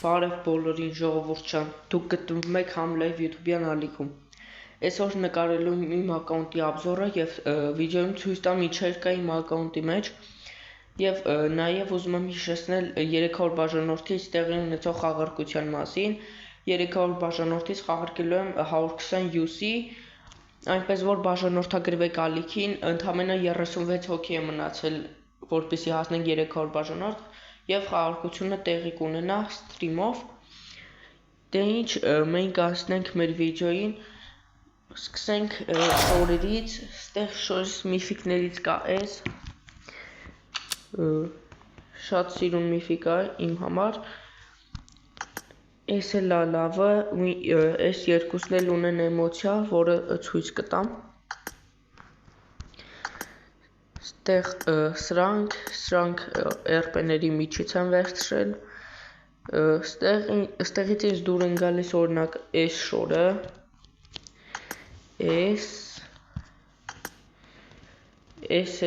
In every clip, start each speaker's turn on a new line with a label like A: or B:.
A: Բարև բոլորին ժողովուրդ ջան, դուք գտնվում եք Hamlive YouTube-յան ալիքում։ Այսօր նկարելու եմ իմ ակաունտի обзորը եւ վիդեոյում ցույց տամ ինչեր կա իմ ակաունտի մեջ եւ նաեւ ուզում եմ հիշեցնել 300 բաժանորդից տեղի ունեցող խաղարկության մասին։ 300 բաժանորդից խաղարկելու եմ 120 UC, այնպես որ բաժանորդագրվեք ալիքին, ընդամենը 36 հոգի է մնացել, որպեսզի հասնենք 300 բաժանորդ եւ խաղարկությունը տեղի կունենա սթրիմով։ Դե ինչ, մենք անցնենք մեր վիդեոին, սկսենք շորերից, ստեղ շորերից միֆիկներից կա էս, շատ սիրուն միֆիկ է իմ համար, էս էլ է լավը, էս երկուսն էլ ունեն էմոցիա, որը ցույց կտամ։ Ստեղ սրանք RP-ների միջից են վերցրել, ստեղից ինձ դուր են գալիս օրինակ էս շորը, էս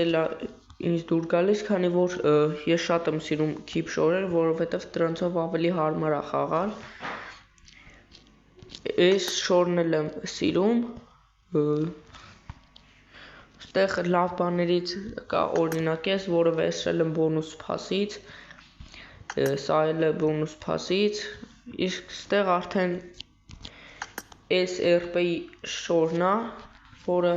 A: էլ ինձ դուր գալիս, քանի որ ես շատ եմ սիրում քիփ շորեր, որովհետև դրանցով ավելի հարմար է խաղալ, էս շորն էլ եմ սիրում, ստեղ լավ բաներից կա օրինակ էս, որը վերցրել եմ բոնուս փասից, սա էլ է բոնուս փասից, իսկ ստեղ արդեն էս RP-ի շորն է, որը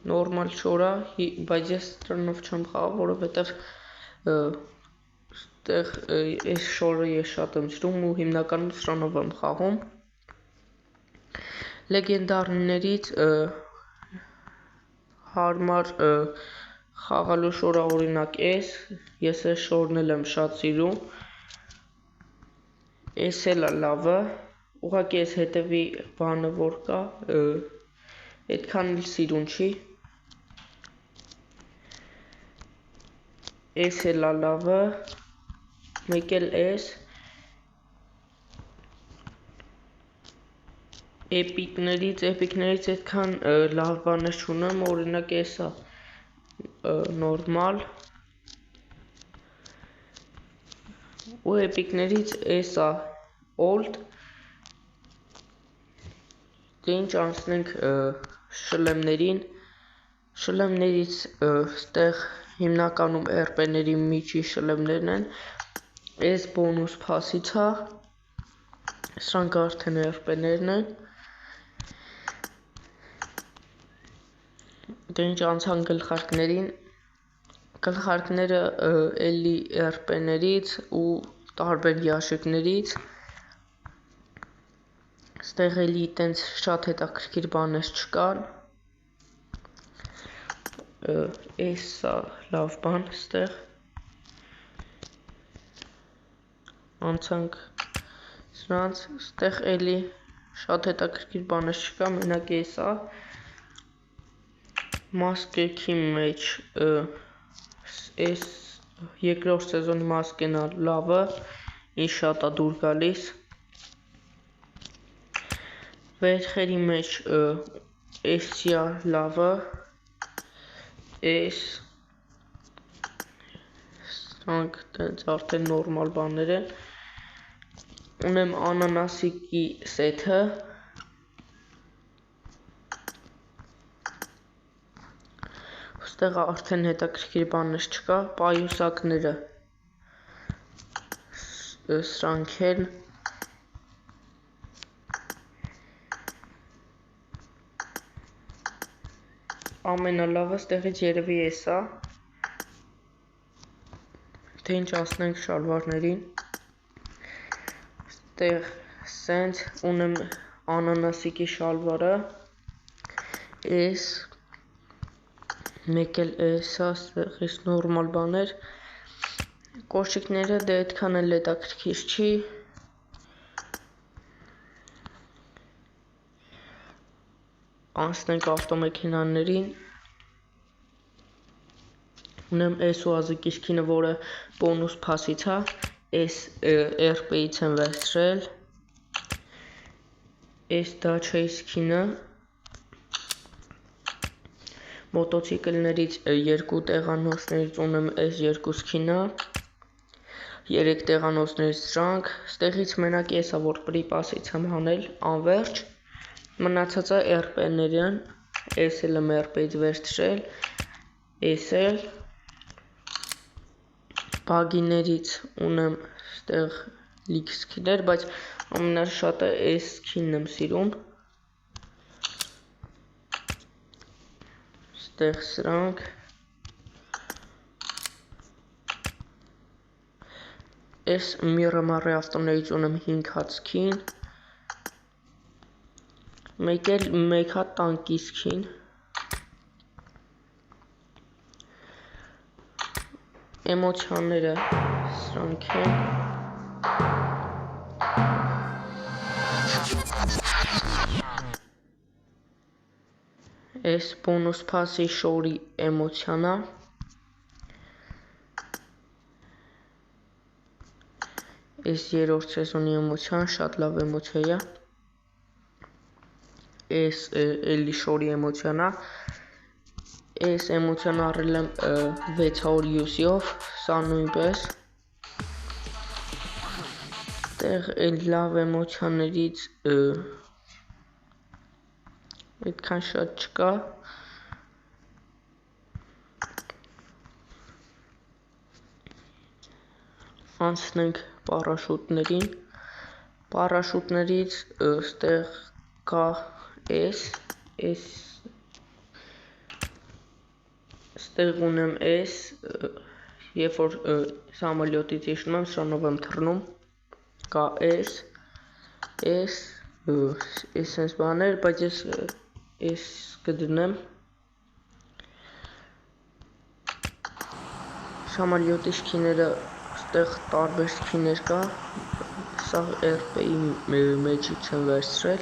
A: նորմալ շոր է, բայց ես դրանով չեմ խաղա, որովհետև ստեղ էս շորը ես շատ եմ սիրում ու հիմնականում սրանով եմ խաղում։ Լեգենդարներից հարմար խաղալու շորը օրինակ էս, ես էս շորն էլ եմ շատ սիրում, էս էլ է լավը, ուղղակի էս հետևի բանը որ կա, այդքան էլ սիրուն չի, էս էլ է լավը, մեկ էլ էս, էպիկներից այդքան լավ բաներ չունեմ, օրինակ էսա նորմալ ու էպիկներից էսա old։ Դե ինչ անցնենք շլեմներին, շլեմներից ստեղ հիմնականում RP-ների միջի շլեմներն են, էս բոնուս փասից է, սրանք արդեն RP-ներն են։ Դե ինչ անցան գլխարկներին, գլխարկները էլի RP-ներից ու տարբեր ящикներից, ստեղ էլի տենց շատ հետաքրքիր բաներ չկան, էս է լավ բան ստեղ, անցանք սրանց, ստեղ էլի շատ հետաքրքիր բաներ չկա, մենակ էս է, մասկեքի մեջ էս երկրորդ սեզոնի մասկեն է լավը, ինձ շատ է դուր գալիս, վերքերի մեջ էսի է լավը, էս, սրանք արդեն նորմալ բաներ են, ունեմ անանասիկի սեթը, ստեղ արդեն հետաքրքիր բաներ չկա, պայուսակները, սրանք էլ, ամենալավը ստեղից երևի էս է, թե ինչ ասնենք շալվարներին, ստեղ սենց ունեմ անանասիկի շալվարը, էս, մեկ էլ էսա, ստեղից նորմալ բաներ, կոշիկները դե այդքան էլ հետաքրքիր չի, անցնենք ավտոմեքենաներին, ունեմ էս ուազիկի սկինը, որը բոնուս փասից է, էս RP-ից եմ վերցրել, էս Dacia-ի սկինը, մոտոցիկլներից երկու տեղանոցներից ունեմ էս երկու սկինը, 3 տեղանոցներից սրանք, ստեղից մենակ եսա, որ պրիպասից եմ հանել, անվերջ, մնացածը RP-ներին, SL եմ RP-ից վերցրել, SL, բագիներից ունեմ ստեղ լիք սքիներ, բայց ամենաշատը S սքինն եմ սիրում, ստեղ սրանք, Ես Miramar ավտոներից ունեմ 5 հատ սքին, մեկ հատ տանկի սքին, էմոցիաները սրանք են, ես բոնուս փասի շորի էմոցիանա, Ես երրորդ սեզոնի էմոցիան, շատ լավ էմոցիա է, ես էլի շորի էմոցիանա, ես էմոցիան առել եմ 600 UC-ով, սա նույնպես, տեղ էլ լավ էմոցիաներից այդքան շատ չկա, անցնենք պարաշուտներին, պարաշուտներից ստեղ կա ստեղ ունեմ երբ որ սամոլյոտից իջնում եմ, սրանով եմ թռնում, կա սենց բաներ, բայց ես կդնեմ, սամոլյոտի շքիները Ստեղ տարբեր սքիներ կա, սա RP-ի մեջից եմ վերցրել,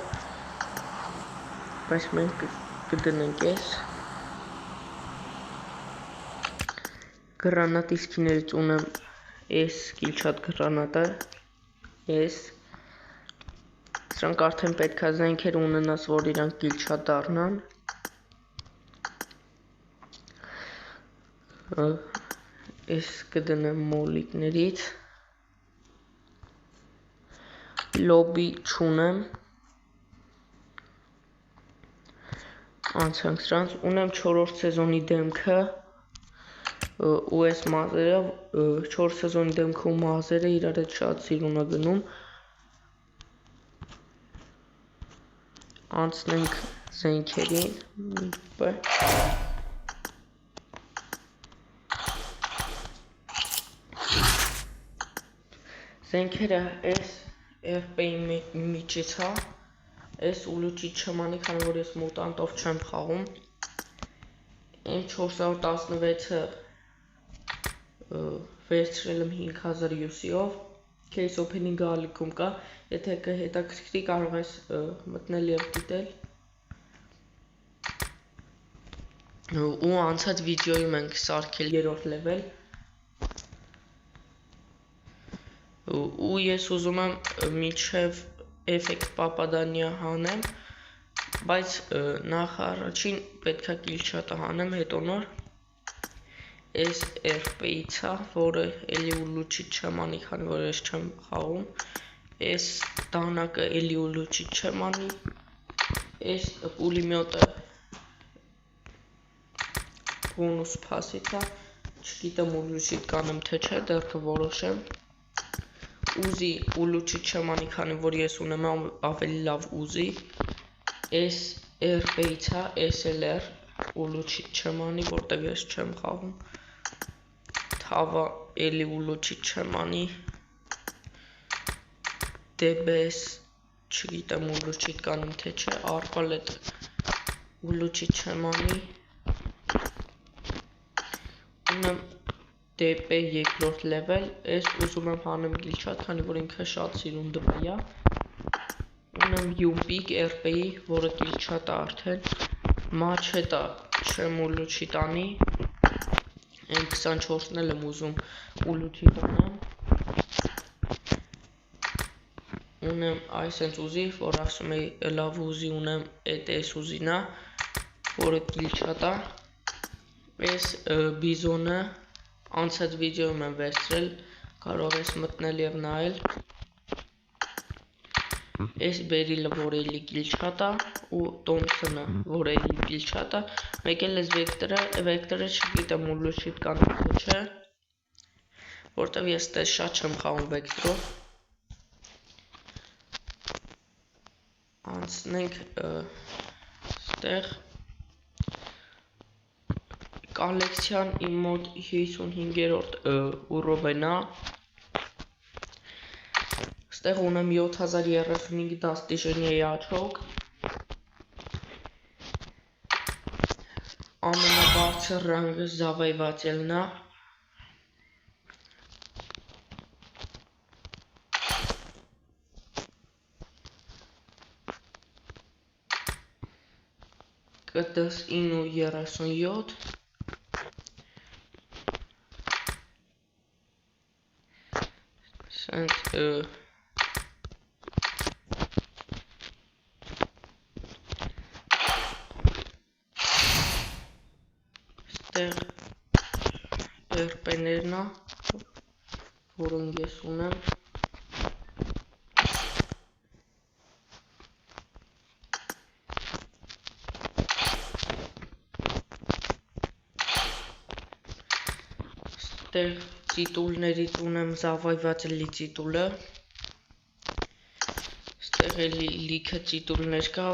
A: բայց մենք կդնենք ես, գրանատի սքիներից ունեմ S կիլչատ գրանատը, սրանք արդեն պետքա զենքեր ունենաս, որ իրանք կիլչատ դառնան, Ես կդնեմ մոլիկներից, լոբի չունեմ, անցանք սրանց, ունեմ 4-րդ սեզոնի դեմքը, ու ես մազերը, 4 սեզոնի դեմքը ու մազերը իրար հետ շատ սիրուն է գնում, անցնենք զենքերին, Զենքերը ես RP-ի միջից հա, ես ուլուչի չեմ անի, քանի որ ես մուտանտով չեմ խաղում, M416-ը վերցրել եմ 5000 UC-ով, case opening-ը ալիքում կա, եթե կհետաքրքրի կարող ես մտնել և դիտել, ու անցած վիդեոյում ենք սարքել 3-րդ լևել, ու ես ուզում եմ միջև էֆեկտ պապադանյա հանեմ, բայց նախ առաջին պետքա կիլչատը հանեմ, հետո նոր ես RP-ից է, որը էլի ուլուչից չեմ անի, քանի որ ես չեմ խաղում, ես դանակը էլի ուլուչից չեմ անի, ես պուլիմյոտը բոնուս փասից է, չգիտեմ ուլուչիտ կանեմ թե չէ, դեռ կորոշեմ, ուզի ուլուչից չեմ անի, քանի որ ես ունեմ ավելի լավ ուզի, ես RP-ից է, SLR, ուլուչից չեմ անի, որտեղ ես չեմ խաղում, թավա էլի ուլուչից չեմ անի, DBS, չգիտեմ ուլուչիտ կանեմ թե չէ, արպալետ ուլուչից չեմ անի, ունեմ DP երկրորդ լևել, ես ուզում եմ հանեմ գիլչատ, քանի որ ինքը շատ սիրուն դպի է, ունեմ Yupik RP-ի, որը գիլչատ է արդեն, Macheta չեմ ուլուչիտ անի, M24-ն էլ եմ ուզում ուլուչիտ անեմ, ունեմ այսենց ուզի, որ ասում էի լավ ուզի ունեմ, էս ուզին է, որը գիլչատ է, ես բիզոնը անցած վիդեոյում եմ վերցրել, կարող ես մտնել եւ նայել։ Այս Բերիլը, որ էլի կիլչատա, ու Տոմփսոնը, որ էլի կիլչատա, մեկ էլ էս վեկտորը չգիտեմ ուլուշիտ կան թե չէ, որտեվ ես տես շատ չեմ խաղում վեկտորով։ Անցնենք ստեղ կոլեկցիան իմ մոտ 55-րդ ուրովենա, ստեղ ունեմ 7035 դաստիժենիայի աչոք, ամենաբարձր ռանգը զավայվացելն է, կտս 937, սենց ստեղ երպեներն է, որոնք ես ունեմ, ստեղ ծիտուլներից ունեմ զավայվացելի ծիտուլը, ստեղ էլի լիքը ծիտուլներ կա,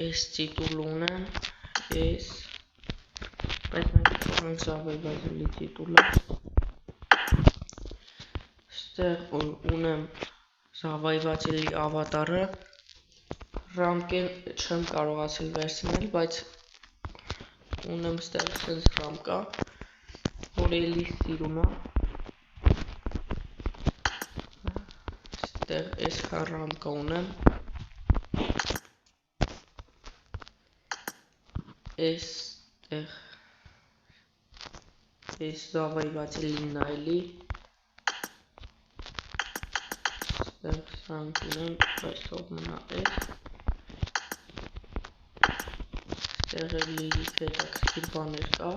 A: այս ծիտուլ ունեմ, այս, բայց մենք թողենք զավայվացելի ծիտուլը, ստեղ ունեմ զավայվացելի ավատարը, ռամկեն չեմ կարողացել վերցնել, բայց ունեմ ստեղ սենց ռամկա, որ էլի սիրում է, ստեղ այսքան ռամկա ունեմ, այստեղ այս զավայվացելին նայելի, ստեղ սրանք ունեմ, բայց թող մնա այս, ստեղ էլի հետաքրքիր բաներ կա,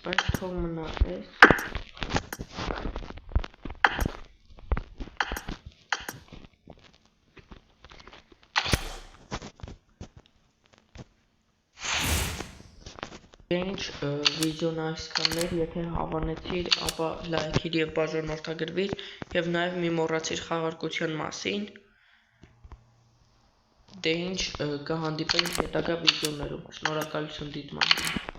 A: բայց թող մնա այս, Ինչ վիդեոն այսքաններ, եթե հավանեցիր, ապա լայքիր և բաժանորդագրվիր և նաև մի մոռացիր խաղարկության մասին, դե ինչ կհանդիպենք հետագա վիդեոներում, շնորհակալություն դիտմամբ։